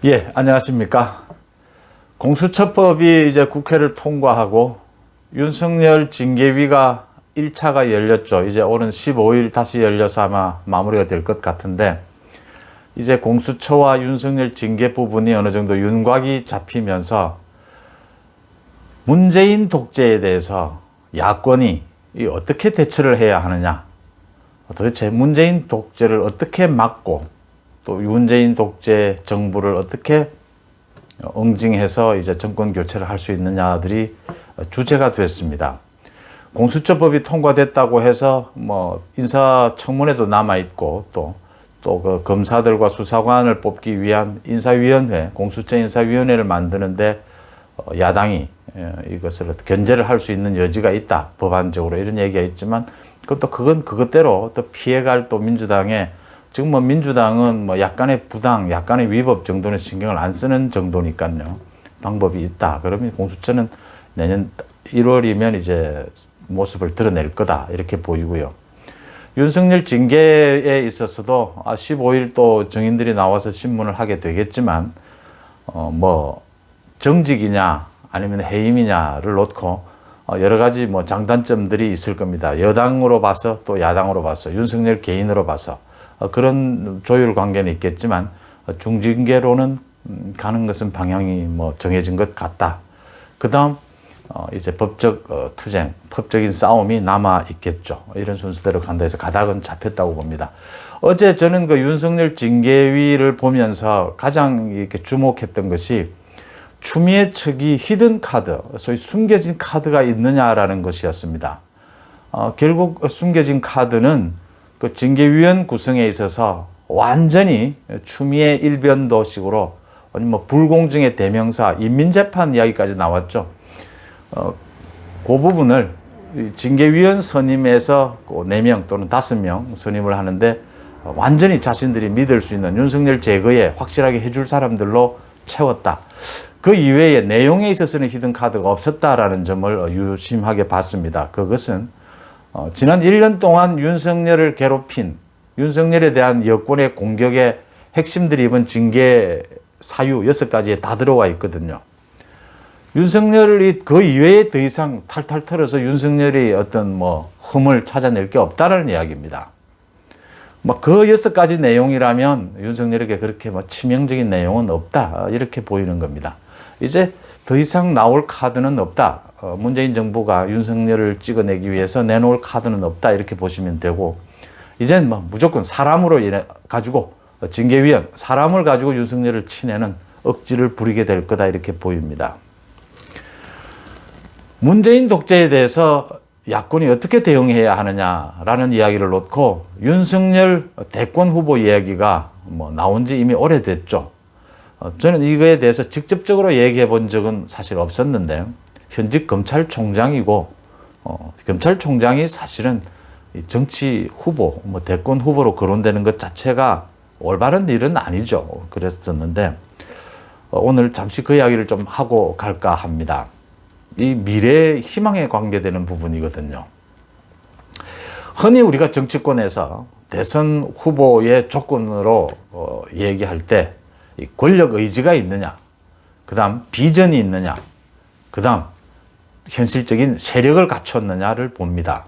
예, 안녕하십니까. 공수처법이 이제 국회를 통과하고 윤석열 징계위가 1차가 열렸죠. 이제 오는 15일 다시 열려서 아마 마무리가 될 것 같은데, 이제 공수처와 윤석열 징계 부분이 어느 정도 윤곽이 잡히면서 문재인 독재에 대해서 야권이 어떻게 대처를 해야 하느냐, 도대체 문재인 독재를 어떻게 막고 또 문재인 독재 정부를 어떻게 응징해서 이제 정권 교체를 할 수 있느냐들이 주제가 됐습니다. 공수처법이 통과됐다고 해서 뭐 인사청문회도 남아 있고 또 그 검사들과 수사관을 뽑기 위한 인사위원회, 공수처 인사위원회를 만드는데 야당이 이것을 견제를 할 수 있는 여지가 있다, 법안적으로 이런 얘기가 있지만, 그건 그것대로 또 피해갈 또 민주당의, 지금 뭐 민주당은 뭐 약간의 부당, 약간의 위법 정도는 신경을 안 쓰는 정도니까요. 방법이 있다. 그러면 공수처는 내년 1월이면 이제 모습을 드러낼 거다, 이렇게 보이고요. 윤석열 징계에 있어서도 15일 또 증인들이 나와서 신문을 하게 되겠지만, 뭐 정직이냐 아니면 해임이냐를 놓고 여러 가지 뭐 장단점들이 있을 겁니다. 여당으로 봐서 또 야당으로 봐서, 윤석열 개인으로 봐서 그런 조율 관계는 있겠지만, 중징계로는 가는 것은 방향이 뭐 정해진 것 같다. 그 다음 이제 법적 투쟁, 법적인 싸움이 남아 있겠죠. 이런 순서대로 간다 해서 가닥은 잡혔다고 봅니다. 어제 저는 그 윤석열 징계위를 보면서 가장 이렇게 주목했던 것이 추미애 측이 히든 카드, 소위 숨겨진 카드가 있느냐라는 것이었습니다. 결국 숨겨진 카드는 그 징계위원 구성에 있어서 완전히 추미애 일변도식으로, 아니면 뭐 불공정의 대명사, 인민재판 이야기까지 나왔죠. 그 부분을 징계위원 선임에서 4명 또는 5명 선임을 하는데 완전히 자신들이 믿을 수 있는 윤석열 제거에 확실하게 해줄 사람들로 채웠다. 그 이외에 내용에 있어서는 히든 카드가 없었다라는 점을 유심하게 봤습니다. 그것은 지난 1년 동안 윤석열을 괴롭힌, 윤석열에 대한 여권의 공격의 핵심들이 이번 징계 사유 6가지에 다 들어와 있거든요. 윤석열이 그 이외에 더 이상 탈탈 털어서 윤석열이 어떤 뭐 흠을 찾아낼 게 없다라는 이야기입니다. 뭐 그 6가지 내용이라면 윤석열에게 그렇게 뭐 치명적인 내용은 없다, 이렇게 보이는 겁니다. 이제 더 이상 나올 카드는 없다. 문재인 정부가 윤석열을 찍어내기 위해서 내놓을 카드는 없다, 이렇게 보시면 되고, 이젠 뭐 무조건 사람으로 인해 가지고, 징계위원 사람을 가지고 윤석열을 치내는 억지를 부리게 될 거다, 이렇게 보입니다. 문재인 독재에 대해서 야권이 어떻게 대응해야 하느냐라는 이야기를 놓고 윤석열 대권 후보 이야기가 뭐 나온 지 이미 오래됐죠. 저는 이거에 대해서 직접적으로 얘기해 본 적은 사실 없었는데요. 현직 검찰총장이고, 검찰총장이 사실은 정치 후보, 뭐 대권 후보로 거론되는 것 자체가 올바른 일은 아니죠. 그랬었는데, 오늘 잠시 그 이야기를 좀 하고 갈까 합니다. 이 미래의 희망에 관계되는 부분이거든요. 흔히 우리가 정치권에서 대선 후보의 조건으로 얘기할 때 권력 의지가 있느냐, 그 다음 비전이 있느냐, 그 다음 현실적인 세력을 갖췄느냐를 봅니다.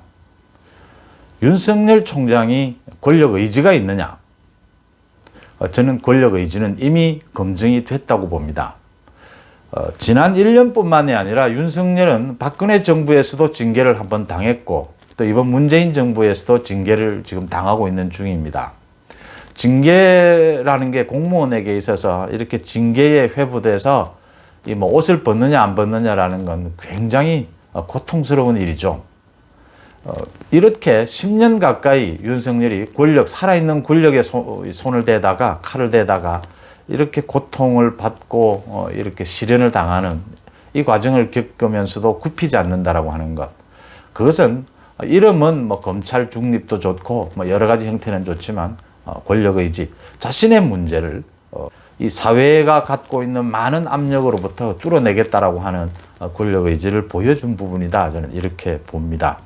윤석열 총장이 권력 의지가 있느냐? 저는 권력 의지는 이미 검증이 됐다고 봅니다. 지난 1년뿐만이 아니라 윤석열은 박근혜 정부에서도 징계를 한번 당했고, 또 이번 문재인 정부에서도 징계를 지금 당하고 있는 중입니다. 징계라는 게 공무원에게 있어서 이렇게 징계에 회부돼서 이 뭐 옷을 벗느냐 안 벗느냐라는 건 굉장히 고통스러운 일이죠. 이렇게 10년 가까이 윤석열이 살아있는 권력에 손을 대다가, 칼을 대다가 이렇게 고통을 받고 이렇게 실현을 당하는 이 과정을 겪으면서도 굽히지 않는다라고 하는 것. 그것은 이름은 뭐 검찰 중립도 좋고 뭐 여러 가지 형태는 좋지만 권력의지, 자신의 문제를 이 사회가 갖고 있는 많은 압력으로부터 뚫어내겠다라고 하는 권력의지를 보여준 부분이다, 저는 이렇게 봅니다.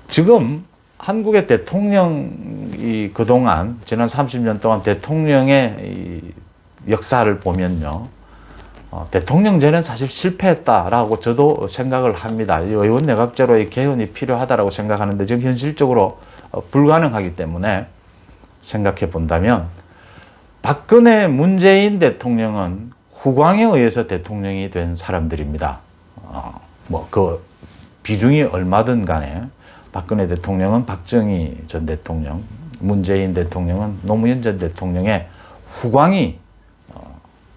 지금 한국의 대통령이 그동안 지난 30년 동안 대통령의 이 역사를 보면요. 대통령제는 사실 실패했다라고 저도 생각을 합니다. 의원 내각제로의 개헌이 필요하다고 생각하는데 지금 현실적으로 불가능하기 때문에 생각해 본다면 박근혜, 문재인 대통령은 후광에 의해서 대통령이 된 사람들입니다. 그 비중이 얼마든 간에 박근혜 대통령은 박정희 전 대통령, 문재인 대통령은 노무현 전 대통령의 후광이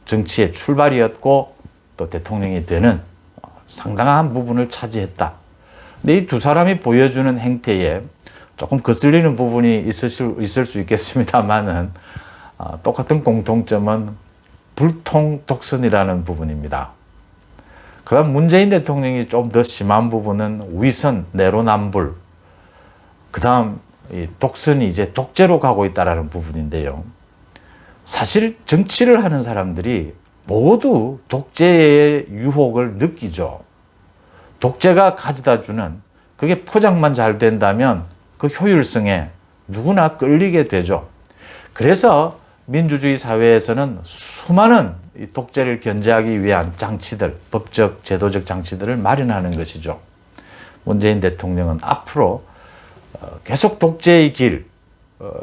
정치의 출발이었고 또 대통령이 되는 상당한 부분을 차지했다. 근데 이 두 사람이 보여주는 행태에 조금 거슬리는 부분이 있을 수 있겠습니다만은 똑같은 공통점은 불통독선이라는 부분입니다. 그다음 문재인 대통령이 좀 더 심한 부분은 위선, 내로남불, 그다음 독선이 이제 독재로 가고 있다라는 부분인데요. 사실 정치를 하는 사람들이 모두 독재의 유혹을 느끼죠. 독재가 가져다 주는, 그게 포장만 잘 된다면 그 효율성에 누구나 끌리게 되죠. 그래서 민주주의 사회에서는 수많은 독재를 견제하기 위한 장치들, 법적, 제도적 장치들을 마련하는 것이죠. 문재인 대통령은 앞으로 계속 독재의 길,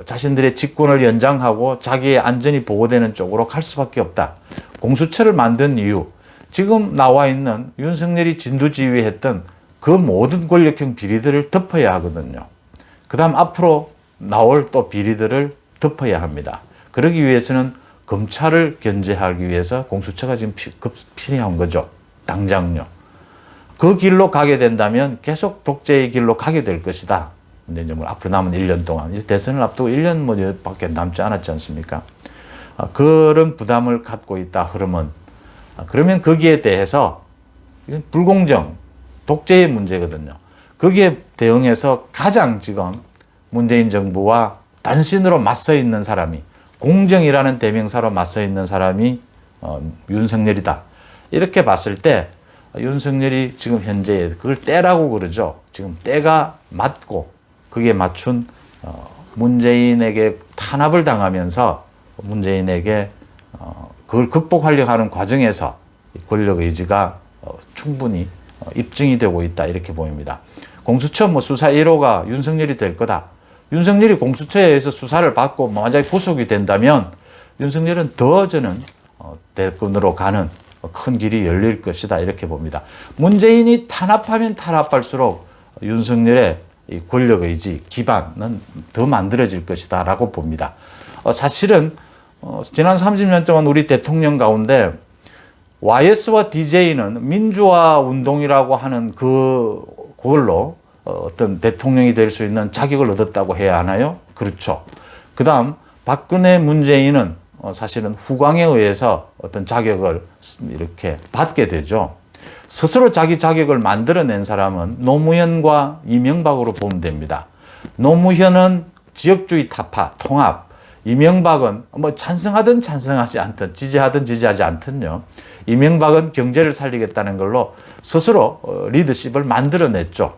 자신들의 직권을 연장하고 자기의 안전이 보호되는 쪽으로 갈 수밖에 없다. 공수처를 만든 이유, 지금 나와 있는 윤석열이 진두지휘했던 그 모든 권력형 비리들을 덮어야 하거든요. 그 다음 앞으로 나올 또 비리들을 덮어야 합니다. 그러기 위해서는 검찰을 견제하기 위해서 공수처가 지금 필요한 거죠. 당장요. 그 길로 가게 된다면 계속 독재의 길로 가게 될 것이다. 근데 이제 앞으로 남은 1년 동안, 이제 대선을 앞두고 1년 밖에 남지 않았지 않습니까? 그런 부담을 갖고 있다, 흐름은. 그러면 거기에 대해서 이건 불공정, 독재의 문제거든요. 거기에 대응해서 가장 지금 문재인 정부와 단신으로 맞서 있는 사람이, 공정이라는 대명사로 맞서 있는 사람이 윤석열이다. 이렇게 봤을 때 윤석열이 지금 현재 그걸 때라고 그러죠. 지금 때가 맞고 그게 맞춘 문재인에게 탄압을 당하면서 문재인에게 그걸 극복하려고 하는 과정에서 권력 의지가 충분히 입증이 되고 있다, 이렇게 보입니다. 공수처 수사 1호가 윤석열이 될 거다. 윤석열이 공수처에 의해서 수사를 받고 만약에 구속이 된다면 윤석열은 더 저는 대권으로 가는 큰 길이 열릴 것이다, 이렇게 봅니다. 문재인이 탄압하면 탄압할수록 윤석열의 권력 의지 기반은 더 만들어질 것이다 라고 봅니다. 사실은 지난 30년 동안 우리 대통령 가운데 YS와 DJ는 민주화 운동이라고 하는 그걸로 어떤 대통령이 될 수 있는 자격을 얻었다고 해야 하나요? 그렇죠. 그 다음 박근혜, 문재인은 사실은 후광에 의해서 어떤 자격을 이렇게 받게 되죠. 스스로 자기 자격을 만들어낸 사람은 노무현과 이명박으로 보면 됩니다. 노무현은 지역주의 타파, 통합, 이명박은 찬성하든 찬성하지 않든, 지지하든 지지하지 않든요. 이명박은 경제를 살리겠다는 걸로 스스로 리더십을 만들어냈죠.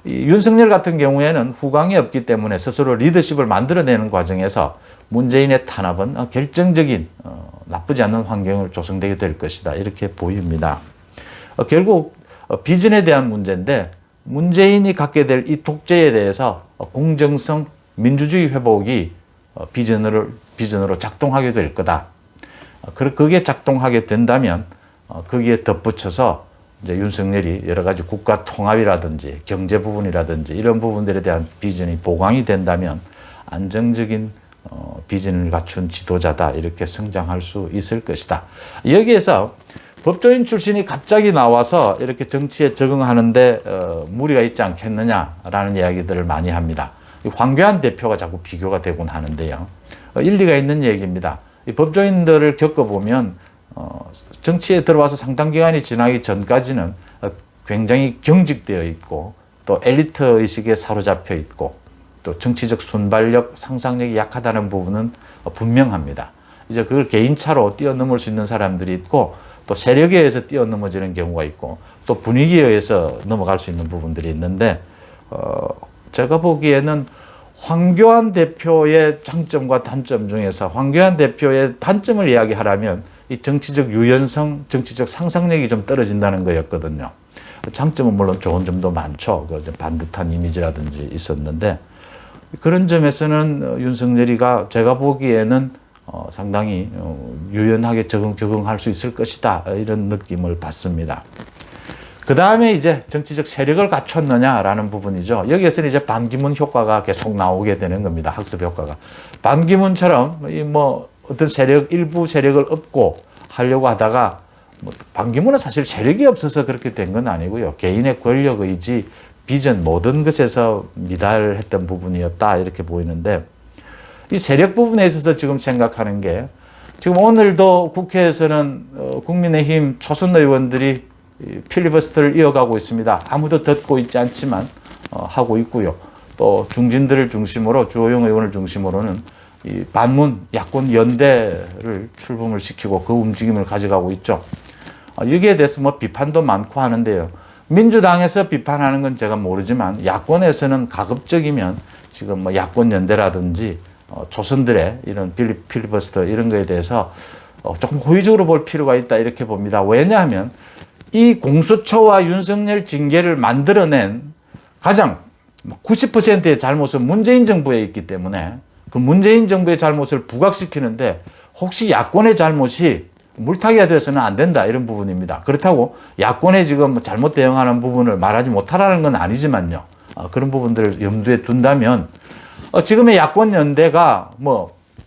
윤석열 같은 경우에는 후광이 없기 때문에 스스로 리더십을 만들어내는 과정에서 문재인의 탄압은 결정적인 나쁘지 않은 환경을 조성되게 될 것이다, 이렇게 보입니다. 결국 비전에 대한 문제인데 문재인이 갖게 될 이 독재에 대해서 공정성, 민주주의 회복이 비전으로 작동하게 될 거다. 그게 작동하게 된다면 거기에 덧붙여서 이제 윤석열이 여러 가지 국가 통합이라든지 경제 부분이라든지 이런 부분들에 대한 비전이 보강이 된다면 안정적인 비전을 갖춘 지도자다, 이렇게 성장할 수 있을 것이다. 여기에서 법조인 출신이 갑자기 나와서 이렇게 정치에 적응하는데 무리가 있지 않겠느냐라는 이야기들을 많이 합니다. 황교안 대표가 자꾸 비교가 되곤 하는데요. 일리가 있는 얘기입니다. 이 법조인들을 겪어보면 정치에 들어와서 상당 기간이 지나기 전까지는 굉장히 경직되어 있고 또 엘리트 의식에 사로잡혀 있고 또 정치적 순발력, 상상력이 약하다는 부분은 분명합니다. 이제 그걸 개인차로 뛰어넘을 수 있는 사람들이 있고 또 세력에 의해서 뛰어넘어지는 경우가 있고 또 분위기에 의해서 넘어갈 수 있는 부분들이 있는데 제가 보기에는 황교안 대표의 장점과 단점 중에서 황교안 대표의 단점을 이야기하라면 이 정치적 유연성, 정치적 상상력이 좀 떨어진다는 거였거든요. 장점은 물론 좋은 점도 많죠. 그 반듯한 이미지라든지 있었는데 그런 점에서는 윤석열이가 제가 보기에는 상당히 유연하게 적응할 수 있을 것이다 이런 느낌을 받습니다. 그 다음에 이제 정치적 세력을 갖췄느냐라는 부분이죠. 여기에서는 이제 반기문 효과가 계속 나오게 되는 겁니다. 학습 효과가. 반기문처럼 어떤 세력, 일부 세력을 업고 하려고 하다가 반기문은 사실 세력이 없어서 그렇게 된 건 아니고요. 개인의 권력 의지, 비전 모든 것에서 미달했던 부분이었다 이렇게 보이는데 이 세력 부분에 있어서 지금 생각하는 게 지금 오늘도 국회에서는 국민의힘 초선 의원들이 필리버스터를 이어가고 있습니다. 아무도 듣고 있지 않지만 하고 있고요. 또 중진들을 중심으로 주호영 의원을 중심으로는 이 반문 야권 연대를 출범을 시키고 그 움직임을 가져가고 있죠. 여기에 대해서 비판도 많고 하는데요. 민주당에서 비판하는 건 제가 모르지만 야권에서는 가급적이면 지금 야권 연대라든지 조선들의 이런 필리버스터 이런 거에 대해서 조금 호의적으로 볼 필요가 있다 이렇게 봅니다. 왜냐하면 이 공수처와 윤석열 징계를 만들어낸 가장 90%의 잘못은 문재인 정부에 있기 때문에 그 문재인 정부의 잘못을 부각시키는데 혹시 야권의 잘못이 물타기가 되어서는 안 된다 이런 부분입니다. 그렇다고 야권에 지금 잘못 대응하는 부분을 말하지 못하라는 건 아니지만요. 그런 부분들을 염두에 둔다면 지금의 야권 연대가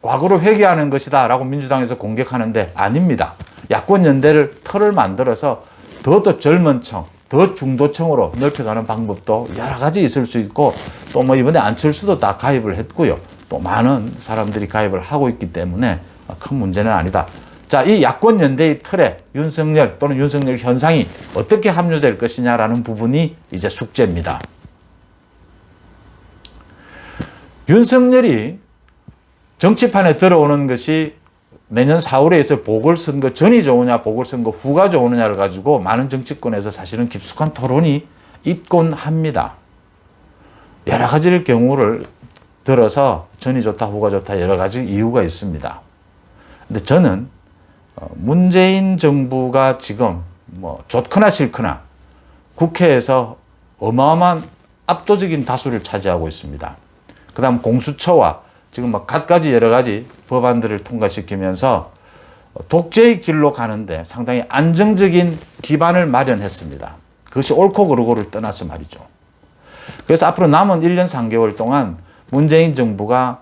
과거로 회귀하는 것이다 라고 민주당에서 공격하는데 아닙니다. 야권 연대를 틀을 만들어서 더 젊은 층, 더 중도층으로 넓혀가는 방법도 여러 가지 있을 수 있고 또 이번에 안철수도 다 가입을 했고요. 또 많은 사람들이 가입을 하고 있기 때문에 큰 문제는 아니다. 자, 이 야권 연대의 틀에 윤석열 또는 윤석열 현상이 어떻게 합류될 것이냐라는 부분이 이제 숙제입니다. 윤석열이 정치판에 들어오는 것이 내년 4월에 있을 보궐선거 전이 좋으냐 보궐선거 후가 좋으냐를 가지고 많은 정치권에서 사실은 깊숙한 토론이 있곤 합니다. 여러 가지 경우를 들어서 전이 좋다 후가 좋다 여러 가지 이유가 있습니다. 근데 저는 문재인 정부가 지금 좋거나 싫거나 국회에서 어마어마한 압도적인 다수를 차지하고 있습니다. 그 다음 공수처와 지금 갖가지 여러 가지 법안들을 통과시키면서 독재의 길로 가는데 상당히 안정적인 기반을 마련했습니다. 그것이 옳고 그르고를 떠나서 말이죠. 그래서 앞으로 남은 1년 3개월 동안 문재인 정부가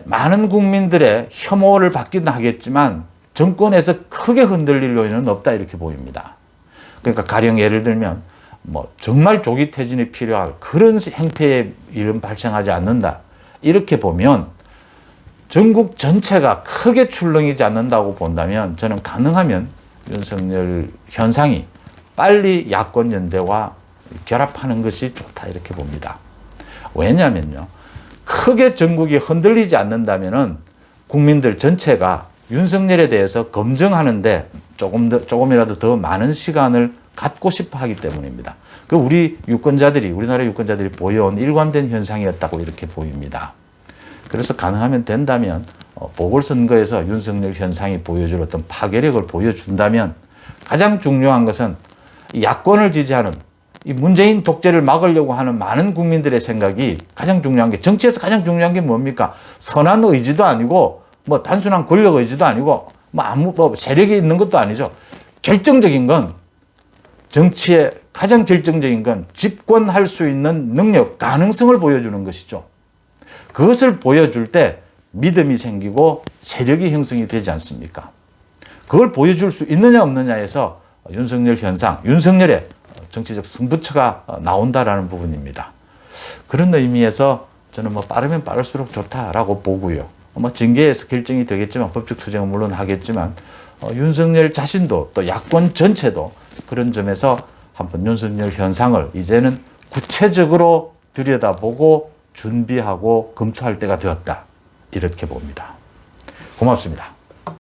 많은 국민들의 혐오를 받기는 하겠지만 정권에서 크게 흔들릴 요인은 없다 이렇게 보입니다. 그러니까 가령 예를 들면 정말 조기 퇴진이 필요할 그런 형태의 일은 발생하지 않는다. 이렇게 보면 전국 전체가 크게 출렁이지 않는다고 본다면 저는 가능하면 윤석열 현상이 빨리 야권 연대와 결합하는 것이 좋다 이렇게 봅니다. 왜냐하면요. 크게 전국이 흔들리지 않는다면은 국민들 전체가 윤석열에 대해서 검증하는데 조금이라도 더 많은 시간을 갖고 싶어 하기 때문입니다. 우리나라 유권자들이 보여온 일관된 현상이었다고 이렇게 보입니다. 그래서 가능하면 된다면 보궐선거에서 윤석열 현상이 보여줄 어떤 파괴력을 보여준다면 가장 중요한 것은 야권을 지지하는 이 문재인 독재를 막으려고 하는 많은 국민들의 생각이 가장 중요한 게 정치에서 가장 중요한 게 뭡니까? 선한 의지도 아니고 단순한 권력 의지도 아니고 세력이 있는 것도 아니죠. 결정적인 건 정치의 가장 결정적인 건 집권할 수 있는 능력, 가능성을 보여주는 것이죠. 그것을 보여줄 때 믿음이 생기고 세력이 형성이 되지 않습니까? 그걸 보여줄 수 있느냐 없느냐에서 윤석열 현상, 윤석열의 정치적 승부처가 나온다라는 부분입니다. 그런 의미에서 저는 빠르면 빠를수록 좋다라고 보고요. 징계에서 결정이 되겠지만 법적 투쟁은 물론 하겠지만 윤석열 자신도 또 야권 전체도 그런 점에서 한번 윤석열 현상을 이제는 구체적으로 들여다보고 준비하고 검토할 때가 되었다. 이렇게 봅니다. 고맙습니다.